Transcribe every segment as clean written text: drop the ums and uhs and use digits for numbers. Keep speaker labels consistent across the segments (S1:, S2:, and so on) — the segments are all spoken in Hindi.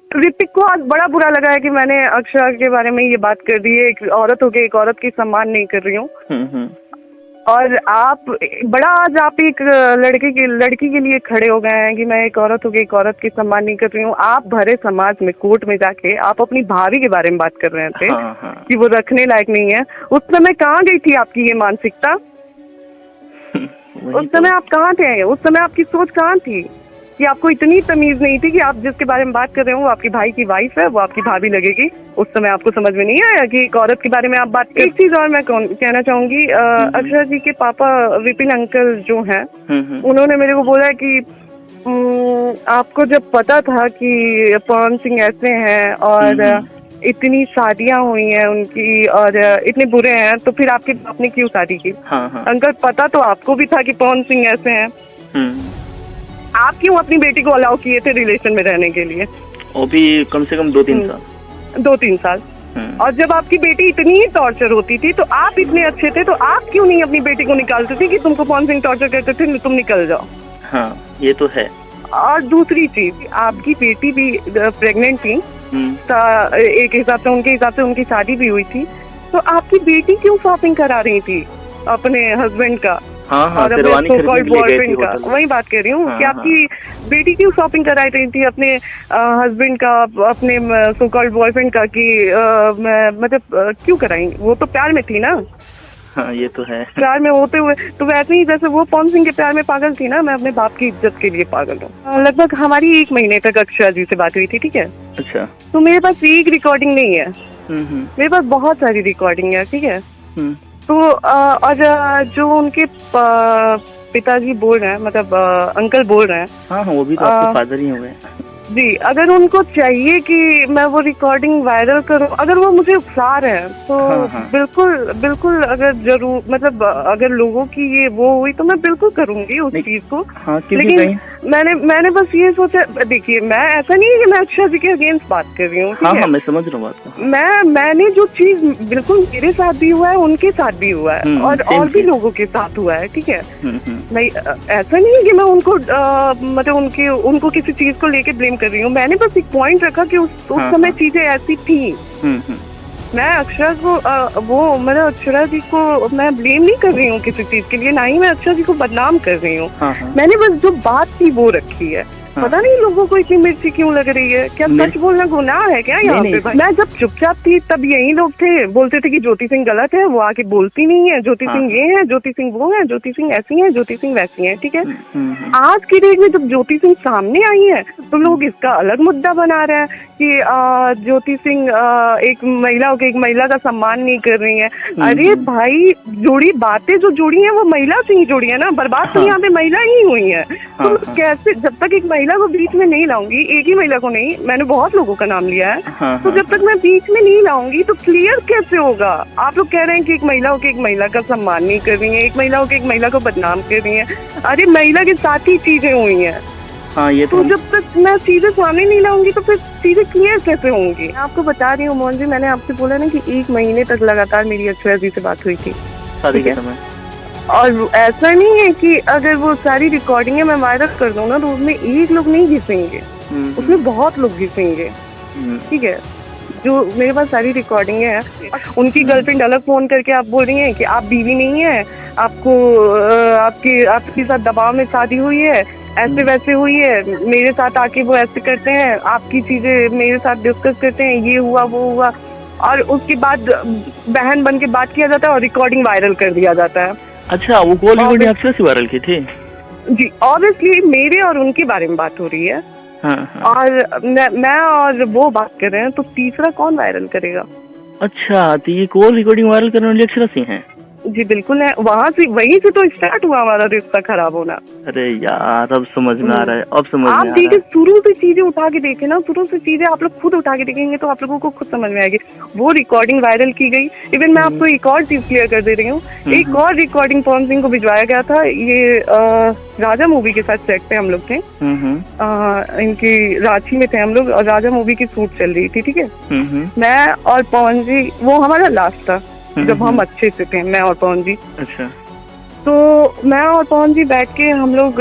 S1: ऋतिक को आज बड़ा बुरा लगा है कि मैंने अक्षरा के बारे में ये बात कर दी है। एक औरत होके एक औरत की सम्मान नहीं कर रही हूँ। और आप आज आप एक लड़की के लिए खड़े हो गए हैं कि मैं एक औरत होके एक औरत की सम्मान नहीं कर रही हूँ। आप भरे समाज में कोर्ट में जाके आप अपनी भाभी के बारे में बात कर रहे थे। कि वो रखने लायक नहीं है। उस समय कहाँ गई थी आपकी ये मानसिकता? उस समय आप कहाँ थे? उस समय आपकी सोच कहाँ थी कि आपको इतनी तमीज नहीं थी कि आप जिसके बारे में बात कर रहे हो वो आपकी भाई की वाइफ है, वो आपकी भाभी लगेगी। उस समय आपको समझ में नहीं आया कि एक औरत के बारे में आप बात। एक चीज और मैं कहना चाहूंगी, अक्षरा जी के पापा विपिन अंकल जो हैं, उन्होंने मेरे को बोला कि आपको जब पता था कि पवन सिंह ऐसे हैं और इतनी शादियां हुई हैं उनकी और इतने बुरे हैं, तो फिर आपके बाप ने क्यों शादी की? अंकल, पता तो आपको भी था कि पवन सिंह ऐसे हैं। आप क्यों अपनी बेटी को अलाउ किए थे रिलेशन में रहने के लिए?
S2: वो भी कम से कम
S1: 2-3 साल। और जब आपकी बेटी इतनी ही टॉर्चर होती थी तो आप इतने अच्छे थे, तो आप क्यों नहीं अपनी बेटी को निकालते थे कि तुमको पवन सिंह टॉर्चर करते थे, तुम निकल जाओ?
S2: हाँ, ये तो है।
S1: और दूसरी चीज, आपकी बेटी भी प्रेग्नेंट थी, एक हिसाब से उनकी शादी भी हुई थी, तो आपकी बेटी क्यों शॉपिंग करा रही थी अपने हस्बैंड का? और अपने सो कॉल्ड बॉयफ्रेंड का? वही बात कर रही हूँ कि आपकी बेटी क्यों शॉपिंग करा रही थी अपने हस्बैंड का, अपने सो कॉल्ड बॉयफ्रेंड का, कि मतलब क्यों कराई? वो तो प्यार में थी ना।
S2: हाँ, ये तो है।
S1: प्यार में होते हुए तो वैसे ही जैसे वो पवन सिंह के प्यार में पागल थी ना, मैं अपने बाप की इज्जत के लिए पागल हूँ। लगभग हमारी 1 महीने तक अक्षरा जी से बात हुई थी, ठीक है?
S2: अच्छा।
S1: तो मेरे पास एक रिकॉर्डिंग नहीं है, मेरे पास बहुत सारी रिकॉर्डिंग है, ठीक है? तो और जो उनके पिताजी बोल रहे हैं, मतलब अंकल बोल रहे हैं,
S2: हाँ, वो भी तो आपके फादर ही हुए
S1: जी, अगर उनको चाहिए कि मैं वो रिकॉर्डिंग वायरल करूं, अगर वो मुझे उकसा रहे हैं तो बिल्कुल अगर जरूर, मतलब अगर लोगों की ये वो हुई तो मैं बिल्कुल करूंगी उस चीज को। लेकिन मैंने बस ये सोचा, देखिए मैं ऐसा नहीं है कि मैं अक्षरा जी के अगेंस्ट बात कर रही हूँ,
S2: हाँ, मैं समझ रहा हूँ बात को।
S1: मैंने जो चीज बिल्कुल मेरे साथ भी हुआ है, उनके साथ भी हुआ है और भी लोगों के साथ हुआ है, ठीक है? मैं ऐसा नहीं है कि मैं उनको मतलब उनको किसी चीज को लेके ब्लेम कर रही हूँ। मैंने बस एक पॉइंट रखा कि उस समय चीजें ऐसी थी। मैं अक्षरा को मतलब अक्षरा जी को मैं ब्लेम नहीं कर रही हूँ किसी चीज के लिए, ना ही मैं अक्षरा जी को बदनाम कर रही हूँ। मैंने बस जो बात थी वो रखी है। पता नहीं लोगों को इतनी मिर्ची क्यों लग रही है? क्या सच बोलना गुनाह है क्या यहाँ पे? मैं जब चुपचाप थी तब यही लोग थे, बोलते थे कि ज्योति सिंह गलत है, वो आके बोलती नहीं है, ज्योति सिंह ये है, ज्योति सिंह वो है, ज्योति सिंह ऐसी है, ज्योति सिंह वैसी है, ठीक है? आज की डेट में जब ज्योति सिंह सामने आई है तो लोग इसका अलग मुद्दा बना रहे हैं कि ज्योति सिंह एक महिला का सम्मान नहीं कर रही है। अरे भाई, बातें जो जुड़ी है वो महिला से ही जुड़ी है ना, बर्बाद तो यहाँ पे महिला ही हुई है। तो कैसे, जब तक एक महिला को बीच में नहीं लाऊंगी, एक ही महिला को नहीं, मैंने बहुत लोगों का नाम लिया है, तो जब तक मैं बीच में नहीं लाऊंगी तो क्लियर कैसे होगा? आप लोग कह रहे हैं कि एक महिला होकर एक महिला का सम्मान नहीं कर रही है, एक महिला होकर एक महिला को बदनाम कर रही है। अरे महिला के साथ ही चीजें हुई हैं।
S2: ये
S1: तो जब तक मैं चीजें सामने नहीं लाऊंगी तो फिर चीजें क्लियर कैसे होंगी? आपको बता रही हूँ मोहन जी, मैंने आपसे बोला ना कि 1 महीने तक लगातार मेरी अक्षरा जी से बात हुई थी,
S2: शादी के समय।
S1: और ऐसा नहीं है कि अगर वो सारी रिकॉर्डिंगें मैं वायरल कर दूं ना तो उसमें एक लोग नहीं घिसेंगे, उसमें बहुत लोग घिसेंगे, ठीक है? जो मेरे पास सारी रिकॉर्डिंगें हैं। उनकी गर्लफ्रेंड अलग फोन करके आप बोल रही हैं कि आप बीवी नहीं है, आपको आपके साथ दबाव में शादी हुई है, ऐसे वैसे हुई है, मेरे साथ आके वो ऐसे करते हैं, आपकी चीजें मेरे साथ डिस्कस करते हैं, ये हुआ वो हुआ, और उसके बाद बहन बन के बात किया जाता है और रिकॉर्डिंग वायरल कर दिया जाता है।
S2: अच्छा, वो कॉल रिकॉर्डिंग अक्षरा से वायरल की थी?
S1: जी, ऑब्वियसली मेरे और उनके बारे में बात हो रही है। और मैं और वो बात कर रहे हैं, तो तीसरा कौन वायरल करेगा?
S2: अच्छा, तो ये कॉल रिकॉर्डिंग वायरल करने वाली अक्षरा से हैं?
S1: जी बिल्कुल है, वहीं से तो स्टार्ट हुआ हमारा रिश्ता खराब होना।
S2: अरे यार, अब समझ में आ रहा है, अब समझ में आ रहा है।
S1: आप देखिए, शुरू से चीजें उठा के देखे ना, शुरू से चीजें आप लोग खुद उठा के देखेंगे तो आप लोगों को खुद समझ में आएगी। वो रिकॉर्डिंग वायरल की गई। इवन मैं आपको एक और चीज क्लियर कर दे रही हूँ, एक और रिकॉर्डिंग पवन सिंह को भिजवाया गया था। ये राजा मूवी के साथ सेट पे हम लोग थे, इनकी रांची में थे हम लोग, और राजा मूवी की शूट चल रही थी, ठीक है? मैं और पवन जी, वो हमारा लास्ट था जब हम अच्छे से थे, मैं और पवन जी।
S2: अच्छा।
S1: तो मैं और पवन जी बैठ के हम लोग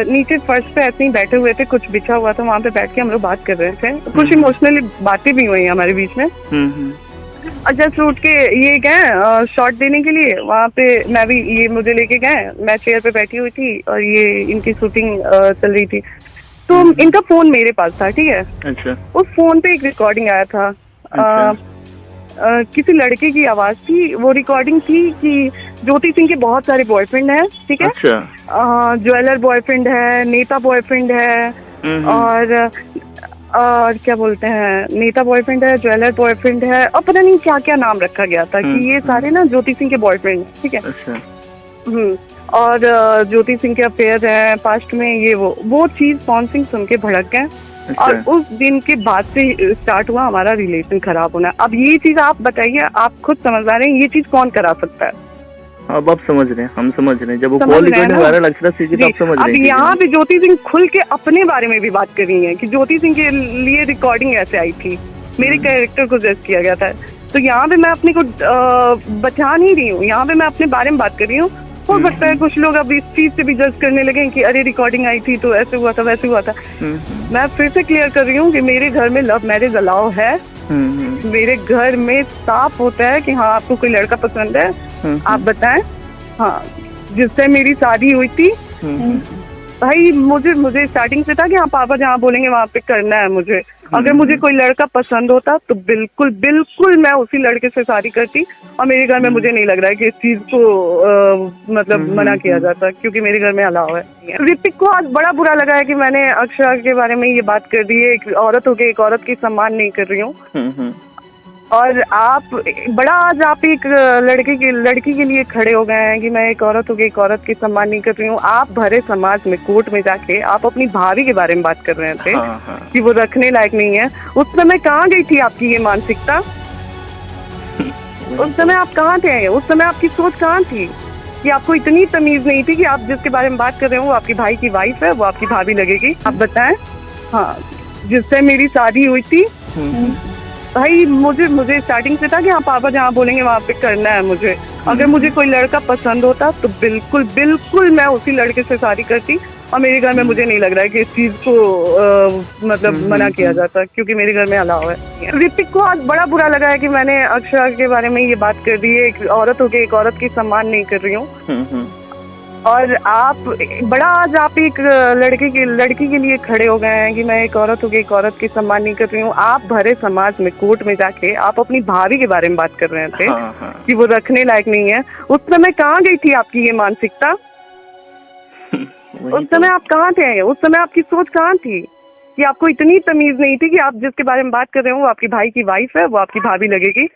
S1: नीचे फर्श पे ऐसे ही बैठे हुए थे, कुछ बिछा हुआ था, वहाँ पे बैठ के हम लोग बात कर रहे थे। कुछ इमोशनली बातें भी हुई हमारे बीच में। और जस्ट उठ के ये गए शॉट देने के लिए, वहाँ पे मैं भी, ये मुझे लेके गए, मैं चेयर पे बैठी हुई थी और ये इनकी शूटिंग चल रही थी। तो इनका फोन मेरे पास था, ठीक है।
S2: अच्छा।
S1: उस फोन पे एक रिकॉर्डिंग आया था।
S2: अच्छा।
S1: किसी लड़के की आवाज थी। वो रिकॉर्डिंग थी कि ज्योति सिंह के बहुत सारे बॉयफ्रेंड हैं, ठीक है।
S2: अच्छा।
S1: ज्वेलर बॉयफ्रेंड है, नेता बॉयफ्रेंड है, और क्या बोलते हैं, नेता बॉयफ्रेंड है, ज्वेलर बॉयफ्रेंड है, और पता नहीं क्या क्या नाम रखा गया था कि ये सारे ना ज्योति सिंह के बॉयफ्रेंड, ठीक है।
S2: अच्छा।
S1: और ज्योति सिंह के अफेयर है पास्ट में, ये वो चीज पवन सिंह सुन के भड़क गए।
S2: अच्छा।
S1: और उस दिन के बाद से स्टार्ट हुआ हमारा रिलेशन खराब होना। अब ये चीज आप बताइए, आप खुद समझ आ रहे हैं ये चीज कौन करा सकता है?
S2: अब आप समझ रहे हैं, हम समझ रहे हैं। जब वो call recording viral Akshara Singh की, आप समझ रहे हैं।
S1: अब यहाँ पे ज्योति सिंह खुल के अपने बारे में भी बात कर रही है कि ज्योति सिंह के लिए रिकॉर्डिंग ऐसे आई थी, मेरे कैरेक्टर को जज किया गया था। तो यहाँ पे मैं अपने को बचा नहीं रही हूँ, यहाँ पे मैं अपने बारे में बात कर रही हूँ। हो सकता है कुछ लोग अब इस चीज से भी जज करने लगे कि अरे रिकॉर्डिंग आई थी तो ऐसे हुआ था वैसे हुआ था। मैं फिर से क्लियर कर रही हूँ कि मेरे घर में लव मैरिज अलाउ है। मेरे घर में साफ होता है कि हाँ आपको कोई लड़का पसंद है, आप बताएं। हाँ, जिससे मेरी शादी हुई थी, भाई मुझे स्टार्टिंग से था कि हाँ पापा जहाँ बोलेंगे वहाँ पे करना है मुझे। अगर मुझे कोई लड़का पसंद होता तो बिल्कुल बिल्कुल मैं उसी लड़के से शादी करती। और मेरे घर में मुझे नहीं लग रहा है कि इस चीज को मतलब मना किया जाता, क्योंकि मेरे घर में अलाउ है। ऋतिक को आज बड़ा बुरा लगा है कि मैंने अक्षरा के बारे में ये बात कर दी है। एक औरत होकर एक औरत की सम्मान नहीं कर रही हूँ। और आप बड़ा आज आप एक लड़की के लिए खड़े हो गए हैं कि मैं एक औरत होकर एक औरत की सम्मान नहीं कर रही हूँ। आप भरे समाज में कोर्ट में जाके आप अपनी भाभी के बारे में बात कर रहे थे कि वो रखने लायक नहीं है। उस समय कहाँ गई थी आपकी ये मानसिकता? उस समय आप कहाँ थे? उस समय आपकी सोच कहाँ थी कि आपको इतनी तमीज नहीं थी कि आप जिसके बारे में बात कर रहे हो वो आपकी भाई की वाइफ है, वो आपकी भाभी लगेगी? आप बताएं। हाँ, जिससे मेरी शादी हुई थी, भाई मुझे स्टार्टिंग से था कि हाँ पापा जहाँ बोलेंगे वहाँ पे करना है मुझे। अगर मुझे कोई लड़का पसंद होता तो बिल्कुल बिल्कुल मैं उसी लड़के से शादी करती। और मेरे घर में मुझे नहीं लग रहा है कि इस चीज को मतलब मना किया जाता, क्योंकि मेरे घर में अलाउ है। ऋतिक को आज बड़ा बुरा लगा है कि मैंने अक्षरा के बारे में ये बात कर दी है। एक औरत होकर एक औरत की सम्मान नहीं कर रही हूँ। और आप बड़ा आज आप एक लड़की के लिए खड़े हो गए हैं कि मैं एक औरत होकर एक औरत की सम्मान नहीं कर रही हूँ। आप भरे समाज में कोर्ट में जाके आप अपनी भाभी के बारे में बात कर रहे थे कि वो रखने लायक नहीं है। उस समय कहाँ गई थी आपकी ये मानसिकता? उस समय आप कहाँ थे? उस समय आपकी सोच कहाँ थी कि आपको इतनी तमीज नहीं थी कि आप जिसके बारे में बात कर रहे हो वो आपकी भाई की वाइफ है, वो आपकी भाभी लगेगी?